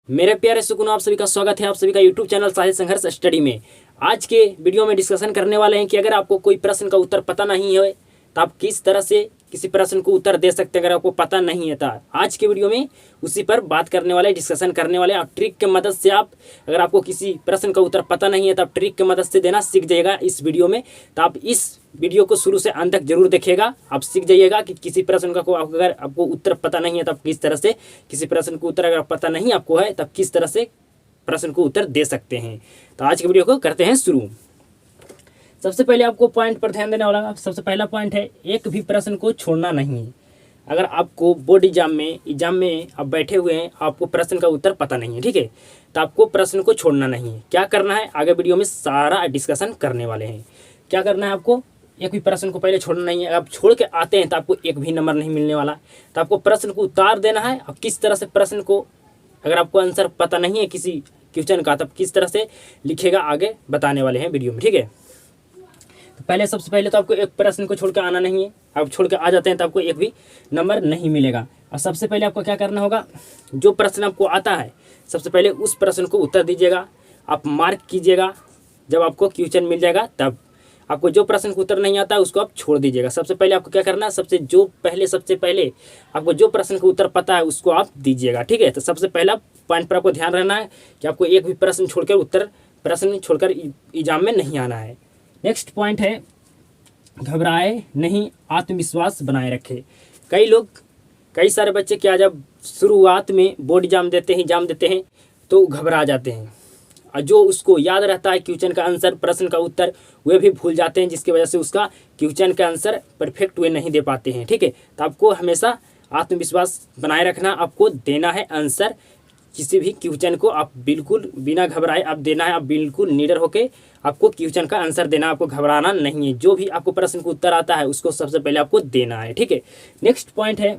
मेरे प्यारे सुकून, आप सभी का स्वागत है आप सभी का यूट्यूब चैनल साहित्य संघर्ष स्टडी में। आज के वीडियो में डिस्कशन करने वाले हैं कि अगर आपको कोई प्रश्न का उत्तर पता नहीं है तो आप किस तरह से किसी प्रश्न को उत्तर दे सकते हैं अगर आपको पता नहीं है। तो आज के वीडियो में उसी पर बात करने वाले, डिस्कशन करने वाले। और ट्रिक की मदद से आप, अगर आपको किसी प्रश्न का उत्तर पता नहीं है तो आप ट्रिक की मदद से देना सीख जाइएगा इस वीडियो में। तो आप इस वीडियो को शुरू से अंत तक जरूर देखिएगा, आप सीख जाइएगा कि किसी प्रश्न का अगर आपको उत्तर पता नहीं है तो आप किस तरह से, किसी प्रश्न को उत्तर अगर पता नहीं आपको है तब किस तरह से प्रश्न को उत्तर दे सकते हैं। तो आज की वीडियो को करते हैं शुरू। सबसे पहले आपको पॉइंट पर ध्यान देना होगा। सबसे पहला पॉइंट है, एक भी प्रश्न को छोड़ना नहीं है। अगर आपको बोर्ड एग्जाम में आप बैठे हुए हैं, आपको प्रश्न का उत्तर पता नहीं है, ठीक है, तो आपको प्रश्न को छोड़ना नहीं है। क्या करना है, आगे वीडियो में सारा डिस्कशन करने वाले हैं। क्या करना है आपको, एक भी प्रश्न को पहले छोड़ना नहीं है। अगर आप छोड़ के आते हैं तो आपको एक भी नंबर नहीं मिलने वाला। तो आपको प्रश्न को उतार देना है। और किस तरह से प्रश्न को, अगर आपको आंसर पता नहीं है किसी क्वेश्चन का, तब किस तरह से लिखेगा आगे बताने वाले हैं वीडियो में, ठीक है। तो पहले, सबसे पहले तो आपको एक प्रश्न को छोड़ के आना नहीं है। आप छोड़ के आ जाते हैं तो आपको एक भी नंबर नहीं मिलेगा। और सबसे पहले आपको क्या करना होगा, जो प्रश्न आपको आता है सबसे पहले उस प्रश्न को उत्तर दीजिएगा। आप मार्क कीजिएगा, जब आपको क्वेश्चन मिल जाएगा तब। आपको जो प्रश्न को उत्तर नहीं आता है उसको आप छोड़ दीजिएगा। सबसे पहले आपको क्या करना है, सबसे पहले आपको जो प्रश्न का उत्तर पता है उसको आप दीजिएगा, ठीक है। तो सबसे पहला पॉइंट पर आपको ध्यान रहना है कि आपको एक भी प्रश्न छोड़कर एग्जाम में नहीं आना है। नेक्स्ट पॉइंट है, घबराए नहीं, आत्मविश्वास बनाए रखे। कई सारे बच्चे क्या, जब शुरुआत में बोर्ड एग्जाम देते हैं तो घबरा जाते हैं। और जो उसको याद रहता है क्वेश्चन का आंसर, प्रश्न का उत्तर, वे भी भूल जाते हैं, जिसकी वजह से उसका क्वेश्चन का आंसर परफेक्ट वे नहीं दे पाते हैं, ठीक है। तो आपको हमेशा आत्मविश्वास बनाए रखना। आपको देना है आंसर किसी भी क्वेश्चन को, आप बिल्कुल बिना घबराए आप देना है। आप बिल्कुल निडर होकर आपको क्वेश्चन का आंसर देना, आपको घबराना नहीं है। जो भी आपको प्रश्न का उत्तर आता है उसको सबसे पहले आपको देना है, ठीक है। नेक्स्ट पॉइंट है,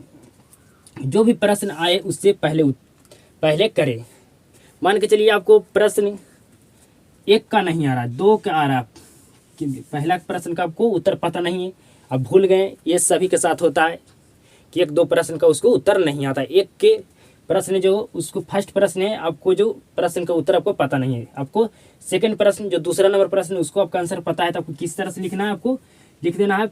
जो भी प्रश्न आए उससे पहले करें। मान के चलिए आपको प्रश्न 1 का नहीं आ रहा, 2 का आ रहा, कि पहला प्रश्न का आपको उत्तर पता नहीं है, आप भूल गए। ये सभी के साथ होता है कि 1-2 प्रश्न का उसको उत्तर नहीं आता। एक के प्रश्न जो उसको फर्स्ट प्रश्न है, आपको जो प्रश्न का उत्तर आपको पता नहीं है, आपको सेकंड प्रश्न जो दूसरा नंबर प्रश्न उसको आपका आंसर पता है, तो आपको किस तरह से लिखना है, आपको लिख देना है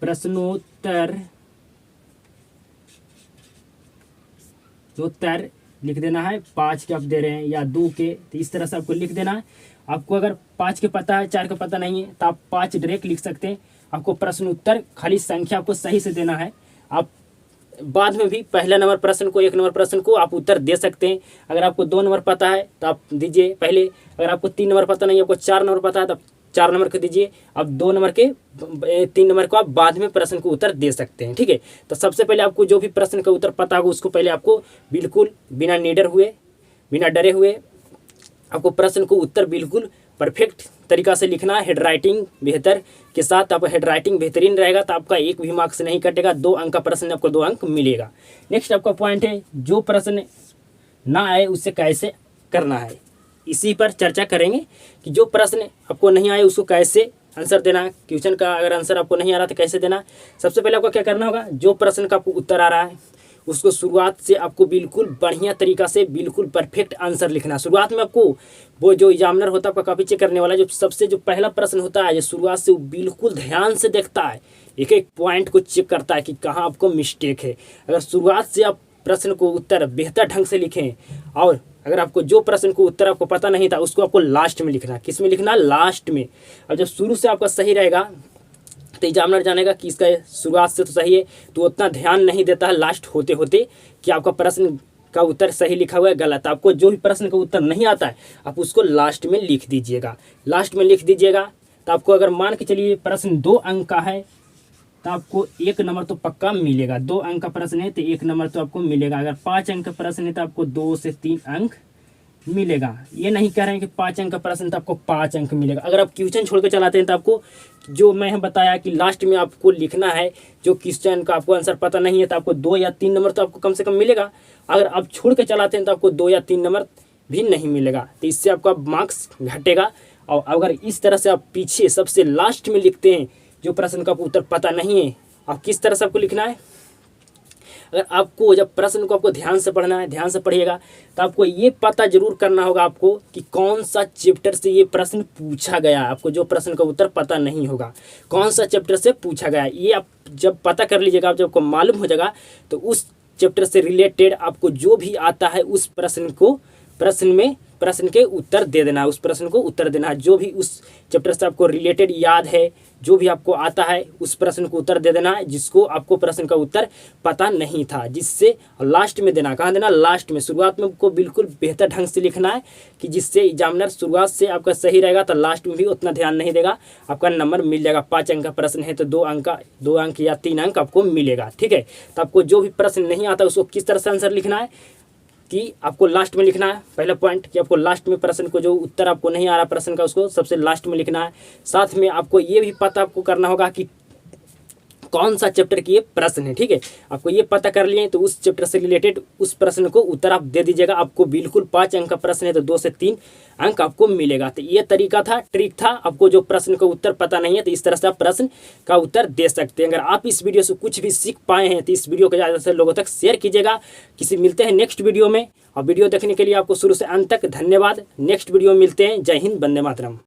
प्रश्नोत्तर जो उत्तर लिख देना है। 5 के आप दे रहे हैं या 2 के, तो इस तरह से आपको लिख देना है। आपको अगर 5 के पता है, 4 का पता नहीं है, तो आप 5 डायरेक्ट लिख सकते हैं। आपको प्रश्न उत्तर खाली संख्या आपको सही से देना है। आप बाद में भी पहला नंबर प्रश्न को, 1 नंबर प्रश्न को आप उत्तर दे सकते हैं। अगर आपको 2 नंबर पता है तो आप दीजिए पहले। अगर आपको 3 नंबर पता नहीं है, आपको 4 नंबर पता है तो 4 नंबर को दीजिए। अब 2 नंबर के 3 नंबर को आप बाद में प्रश्न को उत्तर दे सकते हैं, ठीक है। तो सबसे पहले आपको जो भी प्रश्न का उत्तर पता होगा उसको पहले आपको बिल्कुल बिना डरे हुए आपको प्रश्न को उत्तर बिल्कुल परफेक्ट तरीका से लिखना है। हेड राइटिंग बेहतर के साथ, आपका हेड राइटिंग बेहतरीन रहेगा तो आपका 1 भी मार्क्स नहीं कटेगा। 2 अंक का प्रश्न आपको 2 अंक मिलेगा। नेक्स्ट आपका पॉइंट है, जो प्रश्न ना आए उससे कैसे करना है। इसी पर चर्चा करेंगे कि जो प्रश्न आपको नहीं आए उसको कैसे आंसर देना। क्वेश्चन का अगर आंसर आपको नहीं आ रहा तो कैसे देना। सबसे पहले आपको क्या करना होगा, जो प्रश्न का आपको उत्तर आ रहा है उसको शुरुआत से आपको बिल्कुल बढ़िया तरीका से बिल्कुल परफेक्ट आंसर लिखना। शुरुआत में आपको वो जो एग्जामिनर होता है आपका कॉपी चेक करने वाला, जो पहला प्रश्न होता है, जो शुरुआत से वो बिल्कुल ध्यान से देखता है, एक एक पॉइंट को चेक करता है कि कहाँ आपको मिस्टेक है। अगर शुरुआत से आप प्रश्न को उत्तर बेहतर ढंग से लिखें, और अगर आपको जो प्रश्न को उत्तर आपको पता नहीं था उसको आपको लास्ट में लिखना। किस में लिखना, लास्ट में। और जब शुरू से आपका सही रहेगा तो एग्जामिनर जानेगा कि इसका शुरुआत से तो सही है, तो उतना ध्यान नहीं देता है लास्ट होते होते कि आपका प्रश्न का उत्तर सही लिखा हुआ है गलत। आपको जो भी प्रश्न का उत्तर नहीं आता है आप उसको लास्ट में लिख दीजिएगा। तो आपको अगर मान के चलिए प्रश्न 2 अंक का है तो आपको 1 नंबर तो पक्का मिलेगा। 2 अंक का प्रश्न है तो 1 नंबर तो आपको मिलेगा। अगर 5 अंक का प्रश्न है तो आपको 2 से 3 अंक मिलेगा। ये नहीं कह रहे हैं कि 5 अंक का प्रश्न तो आपको 5 अंक मिलेगा। अगर आप क्वेश्चन छोड़ के चलाते हैं तो आपको, जो मैं बताया कि लास्ट में आपको लिखना है, जो क्वेश्चन का आपको आंसर पता नहीं है तो आपको 2 या 3 नंबर तो आपको कम से कम मिलेगा। अगर आप छोड़ के चलाते हैं तो आपको 2 या 3 नंबर भी नहीं मिलेगा, तो इससे आपका मार्क्स घटेगा। और अगर इस तरह से आप पीछे सबसे लास्ट में लिखते हैं जो प्रश्न का आपको उत्तर पता नहीं है, आप किस तरह से आपको लिखना है। अगर आपको जब प्रश्न को आपको ध्यान से पढ़ना है, ध्यान से पढ़िएगा, तो आपको ये पता जरूर करना होगा आपको कि कौन सा चैप्टर से ये प्रश्न पूछा गया। आपको जो प्रश्न का उत्तर पता नहीं होगा कौन सा चैप्टर से पूछा गया, ये आप जब पता कर लीजिएगा, आप जब आपको मालूम हो जाएगा, तो उस चैप्टर से रिलेटेड आपको जो भी आता है उस प्रश्न के उत्तर दे देना है, उस प्रश्न को उत्तर देना है। जो भी उस चैप्टर से आपको रिलेटेड याद है, जो भी आपको आता है, उस प्रश्न को उत्तर दे देना है, जिसको आपको प्रश्न का उत्तर पता नहीं था, जिससे लास्ट में देना। कहाँ देना? लास्ट में। शुरुआत में आपको बिल्कुल बेहतर ढंग से लिखना है कि जिससे एग्जामिनर शुरुआत से आपका सही रहेगा, तो लास्ट में भी उतना ध्यान नहीं देगा, आपका नंबर मिल जाएगा। 5 अंक का प्रश्न है तो 2 अंक या 3 अंक आपको मिलेगा। ठीक है, तो आपको जो भी प्रश्न नहीं आता उसको किस तरह से आंसर लिखना है कि आपको लास्ट में लिखना है। पहला पॉइंट कि आपको लास्ट में प्रश्न को, जो उत्तर आपको नहीं आ रहा प्रश्न का, उसको सबसे लास्ट में लिखना है। साथ में आपको ये भी पता आपको करना होगा कि कौन सा चैप्टर की ये प्रश्न है। ठीक है, आपको ये पता कर लिए तो उस चैप्टर से रिलेटेड उस प्रश्न को उत्तर आप दे दीजिएगा। आपको बिल्कुल 5 अंक का प्रश्न है तो 2 से 3 अंक आपको मिलेगा। तो ये तरीका था, ट्रिक था। आपको जो प्रश्न का उत्तर पता नहीं है तो इस तरह से आप प्रश्न का उत्तर दे सकते हैं। अगर आप इस वीडियो से कुछ भी सीख पाए हैं तो इस वीडियो को ज़्यादा से लोगों तक शेयर कीजिएगा। मिलते हैं नेक्स्ट वीडियो में, और वीडियो देखने के लिए आपको शुरू से अंत तक धन्यवाद। नेक्स्ट वीडियो में मिलते हैं। जय हिंद, वंदे मातरम।